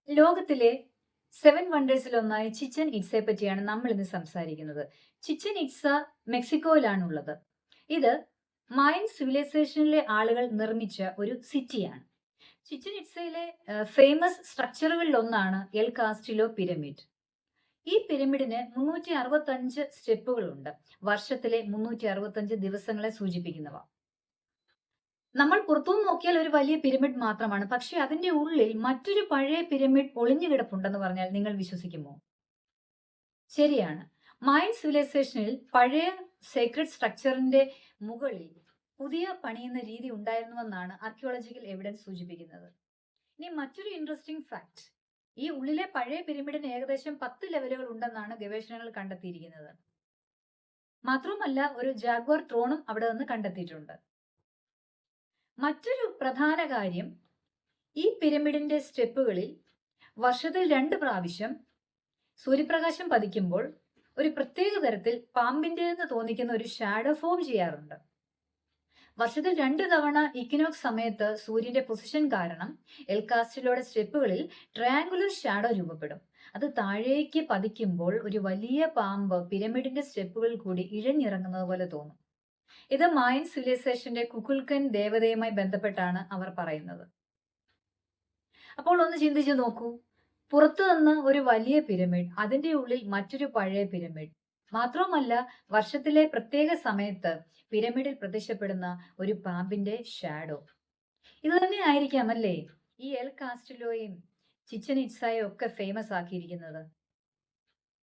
ലോകത്തിലെ 7 വണ്ടേഴ്സിലൊന്നായ ചിച്ചൻ ഇറ്റ്സയെ പറ്റിയാണ് നമ്മൾ ഇന്ന് സംസാരിക്കുന്നത്. ചിച്ചൻ ഇറ്റ്സ മെക്സിക്കോയിലാണുള്ളത്. ഇത് മയൻ സിവിലൈസേഷനിലെ ആളുകൾ നിർമ്മിച്ച ഒരു സിറ്റിയാണ്. ചിച്ചൻ ഇറ്റ്സയിലെ ഫേമസ് സ്ട്രക്ചറുകളിൽ ഒന്നാണ് എൽ കാസ്റ്റിലോ പിരമിഡ്. ഈ പിരമിഡിന് 365 സ്റ്റെപ്പുകളുണ്ട്. വർഷത്തിലെ 365 ദിവസങ്ങളെ സൂചിപ്പിക്കുന്നവ. നമ്മൾ പുറത്തുനിന്ന് നോക്കിയാൽ ഒരു വലിയ പിരമിഡ് മാത്രമാണ്. പക്ഷെ അതിന്റെ ഉള്ളിൽ മറ്റൊരു പഴയ പിരമിഡ് ഒളിഞ്ഞു കിടപ്പുണ്ടെന്ന് പറഞ്ഞാൽ നിങ്ങൾ വിശ്വസിക്കുമോ? ശരിയാണ്. മയൻ സിവിലൈസേഷനിൽ പഴയ സേക്രഡ് സ്ട്രക്ചറിന്റെ മുകളിൽ പുതിയ പണിയുന്ന രീതി ഉണ്ടായിരുന്നുവെന്നാണ് ആർക്കിയോളജിക്കൽ എവിഡൻസ് സൂചിപ്പിക്കുന്നത്. ഇനി മറ്റൊരു ഇൻട്രസ്റ്റിംഗ് ഫാക്ട്, ഈ ഉള്ളിലെ പഴയ പിരമിഡിന് ഏകദേശം 10 ലെവലുകൾ ഉണ്ടെന്നാണ് ഗവേഷണങ്ങൾ കണ്ടെത്തിയിരിക്കുന്നത്. മാത്രവുമല്ല, ഒരു ജാഗ്വാർ ത്രോണും അവിടെ നിന്ന് കണ്ടെത്തിയിട്ടുണ്ട്. മറ്റൊരു പ്രധാന കാര്യം, ഈ പിരമിഡിന്റെ സ്റ്റെപ്പുകളിൽ വർഷത്തിൽ 2 പ്രാവശ്യം സൂര്യപ്രകാശം പതിക്കുമ്പോൾ ഒരു പ്രത്യേക തരത്തിൽ പാമ്പിന്റേതെന്ന് തോന്നിക്കുന്ന ഒരു ഷാഡോ ഫോം ചെയ്യാറുണ്ട്. വർഷത്തിൽ 2 തവണ ഇക്വിനോക്സ് സമയത്ത് സൂര്യന്റെ പൊസിഷൻ കാരണം എൽ കാസ്റ്റിലോയുടെ സ്റ്റെപ്പുകളിൽ ട്രയാങ്കുലർ ഷാഡോ രൂപപ്പെടും. അത് താഴേക്ക് പതിക്കുമ്പോൾ ഒരു വലിയ പാമ്പ് പിരമിഡിന്റെ സ്റ്റെപ്പുകളിൽ കൂടി ഇഴഞ്ഞിറങ്ങുന്നത് പോലെ തോന്നും. ഇത് മായൻ സിവിലൈസേഷന്റെ കുകുൽക്കൻ ദേവതയുമായി ബന്ധപ്പെട്ടാണ് അവർ പറയുന്നത്. അപ്പോൾ ഒന്ന് ചിന്തിച്ചു നോക്കൂ, പുറത്തു നിന്ന് ഒരു വലിയ പിരമിഡ്, അതിന്റെ ഉള്ളിൽ മറ്റൊരു പഴയ പിരമിഡ്. മാത്രവുമല്ല, വർഷത്തിലെ പ്രത്യേക സമയത്ത് പിരമിഡിൽ പ്രത്യക്ഷപ്പെടുന്ന ഒരു പാമ്പിന്റെ ഷാഡോ. ഇത് തന്നെ ആയിരിക്കാം അല്ലേ ഈ എൽ കാസ്റ്റിലോയും ചിച്ചൻ ഇറ്റ്സയും ഒക്കെ ഫേമസ് ആക്കിയിരിക്കുന്നത്.